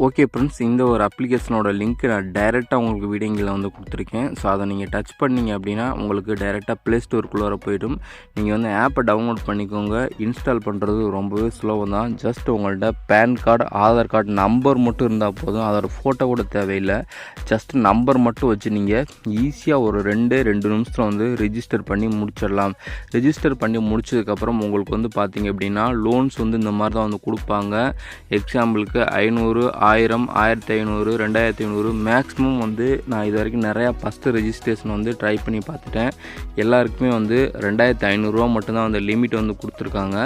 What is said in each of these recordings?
Okay friends, இந்த ஒரு அப்ளிகேஷனோட link நான் டைரெக்டாக உங்களுக்கு வீடியோங்கில் வந்து கொடுத்துருக்கேன். ஸோ அதை நீங்கள் டச் பண்ணிங்க அப்படின்னா உங்களுக்கு டைரெக்டாக ப்ளே ஸ்டோருக்குள்ளே போய்டும். நீங்கள் வந்து ஆப்பை டவுன்லோட் பண்ணிக்கோங்க. இன்ஸ்டால் பண்ணுறது ரொம்பவே சுலபம் தான். ஜஸ்ட் உங்கள்கிட்ட PAN card, Aadhaar card number மட்டும் இருந்தால் போதும். அதோட ஃபோட்டோ கூட தேவையில்லை. ஜஸ்ட் நம்பர் மட்டும் வச்சு நீங்கள் ஈஸியாக ஒரு 2 நிமிஷத்தில் வந்து ரிஜிஸ்டர் பண்ணி முடிச்சிடலாம். ரிஜிஸ்டர் பண்ணி முடிச்சதுக்கப்புறம் உங்களுக்கு வந்து பார்த்திங்க அப்படின்னா லோன்ஸ் வந்து இந்த மாதிரி தான் வந்து கொடுப்பாங்க. எக்ஸாம்பிளுக்கு 500, 1000, 1500, 2500 மேக்ஸிமம் வந்து நான் இது வரைக்கும் நிறையா ஃபஸ்ட்டு ரெஜிஸ்ட்ரேஷன் வந்து ட்ரை பண்ணி பார்த்துட்டேன். எல்லாருக்குமே வந்து 2500 மட்டும்தான் வந்து லிமிட் வந்து கொடுத்துருக்காங்க.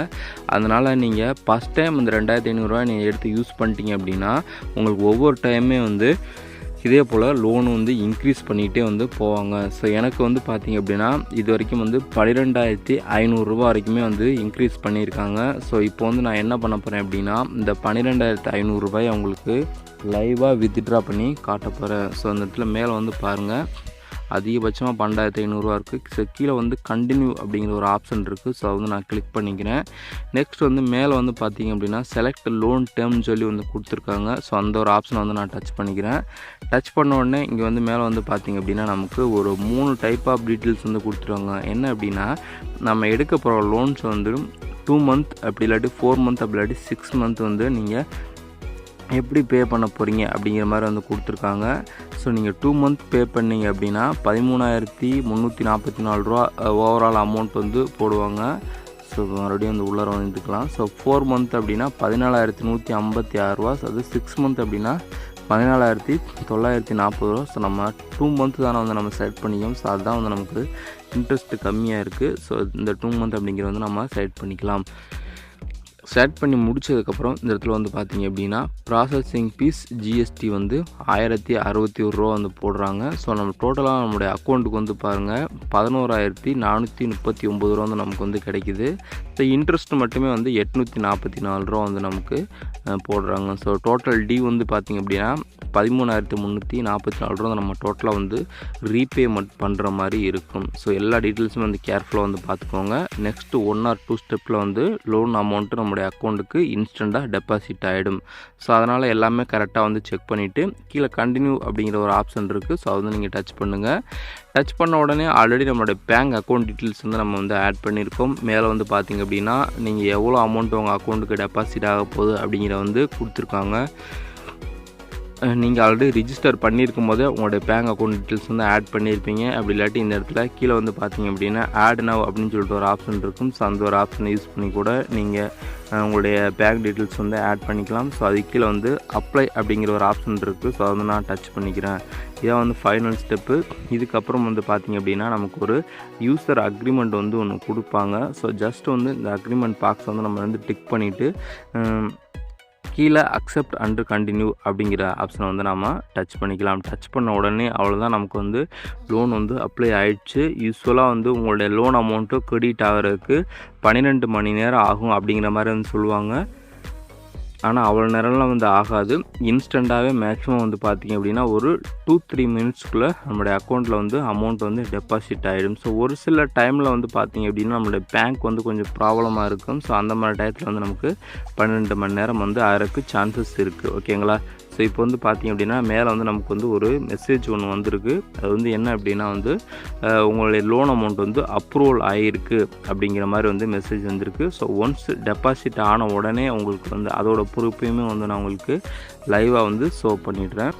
அதனால் நீங்கள் ஃபஸ்ட் டைம் இந்த 2500 நீங்கள் எடுத்து யூஸ் பண்ணிட்டீங்க அப்படின்னா உங்களுக்கு ஒவ்வொரு டைமே வந்து இதே போல் லோனு வந்து இன்க்ரீஸ் பண்ணிகிட்டே வந்து போவாங்க. ஸோ எனக்கு வந்து பார்த்திங்க அப்படின்னா இது வரைக்கும் வந்து 12,500 வரைக்குமே வந்து இன்க்ரீஸ் பண்ணியிருக்காங்க. ஸோ இப்போ வந்து நான் என்ன பண்ண போகிறேன் அப்படின்னா இந்த 12,500 அவங்களுக்கு லைவாக வித்ட்ரா பண்ணி காட்ட போகிறேன். ஸோ அந்த இடத்துல மேலே வந்து பாருங்கள், அதிகபட்சமாக 12,500 இருக்குது. ஸோ கீழே வந்து கண்டினியூ அப்படிங்கிற ஒரு ஆப்ஷன் இருக்குது. ஸோ அதை வந்து நான் கிளிக் பண்ணிக்கிறேன். நெக்ஸ்ட் வந்து மேலே வந்து பார்த்திங்க அப்படின்னா செலக்ட் லோன் டேர்ம்னு சொல்லி வந்து கொடுத்துருக்காங்க. ஸோ அந்த ஒரு ஆப்ஷனை வந்து நான் டச் பண்ணிக்கிறேன். டச் பண்ண உடனே இங்கே வந்து மேலே வந்து பார்த்திங்க அப்படின்னா நமக்கு ஒரு 3 டைப் ஆஃப் டீட்டெயில்ஸ் வந்து கொடுத்துருவாங்க. என்ன அப்படின்னா நம்ம எடுக்க போகிற லோன்ஸ் வந்து 2 மந்த் அப்படி இல்லாட்டி 4 மந்த் அப்படி இல்லாட்டி 6 மந்த் வந்து நீங்கள் எப்படி பே பண்ண போகிறீங்க அப்படிங்கிற மாதிரி வந்து கொடுத்துருக்காங்க. ஸோ நீங்கள் 2 மந்த் பே பண்ணிங்க அப்படின்னா 13,344 ரூபா ஓவரால் அமௌண்ட் வந்து போடுவாங்க. ஸோ மறுபடியும் வந்து உள்ளார வந்துக்கலாம். ஸோ 4 மந்த் அப்படின்னா 14,156 ரூபா. அது 6 மந்த் அப்படின்னா 14,940 ரூபா. ஸோ நம்ம 2 மந்த் தானே வந்து நம்ம செலக்ட் பண்ணிக்கோம். ஸோ அதுதான் வந்து நமக்கு இன்ட்ரெஸ்ட்டு கம்மியாக இருக்குது. ஸோ இந்த 2 மந்த் அப்படிங்கிறது வந்து நம்ம செலக்ட் பண்ணிக்கலாம். செலக்ட் பண்ணி முடிச்சதுக்கப்புறம் இந்த இடத்துல வந்து பார்த்திங்க அப்படின்னா ப்ராசஸிங் ஃபீஸ் ஜிஎஸ்டி வந்து 1,061 ரூபா வந்து போடுறாங்க. ஸோ நம்ம டோட்டலாக நம்மளுடைய அக்கௌண்ட்டுக்கு வந்து பாருங்கள் 11,439 ரூபா வந்து நமக்கு வந்து கிடைக்கிது. ஸோ இன்ட்ரெஸ்ட் மட்டுமே வந்து 844 ரூபா வந்து நமக்கு போடுறாங்க. ஸோ டோட்டல் டி வந்து பார்த்திங்க அப்படின்னா 13,344 ரூபா நம்ம டோட்டலாக வந்து ரீபேமெண்ட் பண்ணுற மாதிரி இருக்கும். ஸோ எல்லா டீட்டெயில்ஸும் வந்து கேர்ஃபுல்லாக வந்து பார்த்துக்கோங்க. நெக்ஸ்ட்டு 1 or 2 ஸ்டெப்பில் வந்து லோன் அமௌண்ட்டு நம்மளுடைய அக்கௌண்ட்டுக்கு இன்ஸ்டண்ட்டாக டெபாசிட் ஆகிடும். ஸோ அதனால் எல்லாமே கரெக்டாக வந்து செக் பண்ணிவிட்டு கீழே கண்டினியூ அப்படிங்கிற ஒரு ஆப்ஷன் இருக்குது. ஸோ அதை வந்து நீங்கள் டச் பண்ணுங்கள். டச் பண்ண உடனே ஆல்ரெடி நம்மளுடைய பேங்க் அக்கௌண்ட் டீட்டெயில்ஸ் வந்து நம்ம வந்து ஆட் பண்ணியிருக்கோம். மேலே வந்து பார்த்திங்க அப்படின்னா நீங்கள் எவ்வளோ அமௌண்ட் உங்கள் அக்கௌண்ட்டுக்கு டெபாசிட் ஆக போகுது அப்படிங்கிற வந்து கொடுத்துருக்காங்க. நீங்கள் ஆல்ரெடி ரிஜிஸ்டர் பண்ணியிருக்கும் போது உங்களுடைய பேங்க் அக்கௌண்ட் டீட்டெயில்ஸ் வந்து ஆட் பண்ணியிருப்பீங்க. அப்படி இல்லாட்டி இந்த இடத்துல கீழே வந்து பார்த்திங்க அப்படின்னா ஆட் நவ் அப்படின்னு சொல்லிட்டு ஒரு ஆப்ஷன் இருக்கும். ஸோ அந்த ஒரு ஆப்ஷனை யூஸ் பண்ணி கூட நீங்கள் உங்களுடைய பேங்க் டீட்டெயில்ஸ் வந்து ஆட் பண்ணிக்கலாம். ஸோ அது கீழே வந்து அப்ளை அப்படிங்கிற ஒரு ஆப்ஷன் இருக்குது. ஸோ அதை வந்து நான் டச் பண்ணிக்கிறேன். இதான் வந்து ஃபைனல் ஸ்டெப்பு. இதுக்கப்புறம் வந்து பார்த்திங்க அப்படின்னா நமக்கு ஒரு யூசர் அக்ரிமெண்ட் வந்து ஒன்று கொடுப்பாங்க. ஸோ ஜஸ்ட் வந்து இந்த அக்ரிமெண்ட் பாக்ஸ் வந்து நம்ம வந்து டிக் பண்ணிவிட்டு கீழே அக்செப்ட் அண்ட் கண்டினியூ அப்படிங்கிற ஆப்ஷனை வந்து நம்ம டச் பண்ணிக்கலாம். டச் பண்ண உடனே அவ்வளோதான், நமக்கு வந்து லோன் வந்து அப்ளை ஆகிடுச்சு. யூஸ்வலாக வந்து உங்களுடைய லோன் அமௌண்ட்டு கிரெடிட் ஆகிறதுக்கு 12 மணி நேரம் ஆகும் அப்படிங்கிற மாதிரி வந்து சொல்லுவாங்க. ஆனால் அவ்வளோ நேரம்லாம் வந்து ஆகாது. இன்ஸ்டண்ட்டாகவே மேக்ஸிமம் வந்து பார்த்திங்க அப்படின்னா ஒரு 2-3 மினிட்ஸ்க்குள்ளே நம்மளுடைய அக்கௌண்ட்டில் வந்து அமௌண்ட் வந்து டெபாசிட் ஆகிடும். ஸோ ஒரு சில டைமில் வந்து பார்த்திங்க அப்படின்னா நம்மளுடைய பேங்க் வந்து கொஞ்சம் ப்ராப்ளமாக இருக்கும். ஸோ அந்த மாதிரி டயத்தில் வந்து நமக்கு 12 மணி நேரம் வந்து ஆகிறதுக்கு சான்சஸ் இருக்குது. ஓகேங்களா? ஸோ இப்போ வந்து பார்த்திங்க அப்படின்னா மேலே வந்து நமக்கு வந்து ஒரு மெசேஜ் ஒன்று வந்திருக்கு. அது வந்து என்ன அப்படின்னா வந்து உங்களுடைய லோன் அமௌண்ட் வந்து அப்ரூவல் ஆகிருக்கு அப்படிங்கிற மாதிரி வந்து மெசேஜ் வந்திருக்கு. ஸோ ஒன்ஸ் டெபாசிட் ஆன உடனே உங்களுக்கு வந்து அதோட ப்ரூஃபையுமே வந்து நான் உங்களுக்கு லைவாக வந்து ஷோ பண்ணிடுறேன்.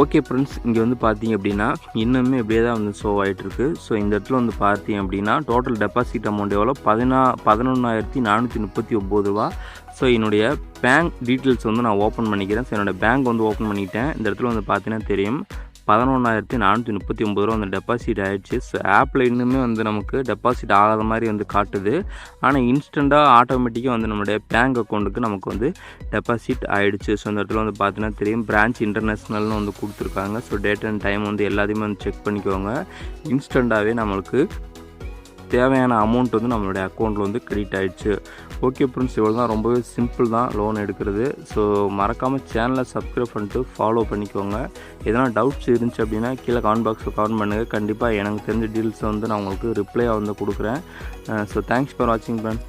ஓகே ஃப்ரெண்ட்ஸ், இங்கே வந்து பார்த்திங்க அப்படின்னா இன்னுமே இப்படியே தான் வந்து ஷோ ஆகிட்டுருக்கு. ஸோ இந்த இடத்துல வந்து பார்த்திங்க அப்படின்னா டோட்டல் டெபாசிட் அமௌண்ட் எவ்வளோ 11,439 ரூபா. ஸோ என்னுடைய பேங்க் டீட்டெயில்ஸ் வந்து நான் ஓப்பன் பண்ணிக்கிறேன். ஸோ என்னோடய பேங்க் வந்து ஓப்பன் பண்ணிட்டேன். இந்த இடத்துல வந்து பார்த்தீங்கன்னா தெரியும் 11,439 ரூபா வந்து டெபாசிட் ஆகிடுச்சு. ஸோ ஆப்பில் இன்னுமே வந்து நமக்கு டெபாசிட் ஆகாத மாதிரி வந்து காட்டுது. ஆனால் இன்ஸ்டண்ட்டாக ஆட்டோமேட்டிக்காக வந்து நம்மளுடைய பேங்க் அக்கௌண்ட்டுக்கு நமக்கு வந்து டெபாசிட் ஆகிடுச்சு. ஸோ இந்த இடத்துல வந்து பார்த்தீங்கன்னா தெரியும் பிரான்ச் இன்டர்நேஷ்னல்னு வந்து கொடுத்துருக்காங்க. ஸோ டேட் அண்ட் டைம் வந்து எல்லாத்தையுமே வந்து செக் பண்ணிக்கோங்க. இன்ஸ்டண்ட்டாகவே நம்மளுக்கு தேவையான அமௌண்ட் வந்து நம்மளுடைய அக்கௌண்ட்டில் வந்து கிரெடிட் ஆகிடுச்சு. ஓகே ஃப்ரெண்ட்ஸ், இவ்வளோ தான். ரொம்பவே சிம்பிள் தான் லோன் எடுக்கிறது. ஸோ மறக்காமல் சேனலை சப்ஸ்கிரைப் பண்ணிட்டு ஃபாலோ பண்ணிக்கோங்க. எதனா டவுட்ஸ் இருந்துச்சு அப்படின்னா கீழே கமெண்ட் பாக்ஸில் கமெண்ட் பண்ணுங்கள். கண்டிப்பாக எனக்கு தெரிஞ்ச டீல்ஸை வந்து நான் உங்களுக்கு ரிப்ளையாக வந்து கொடுக்குறேன். ஸோ தேங்க்ஸ் ஃபார் வாட்சிங் ஃப்ரெண்ட்.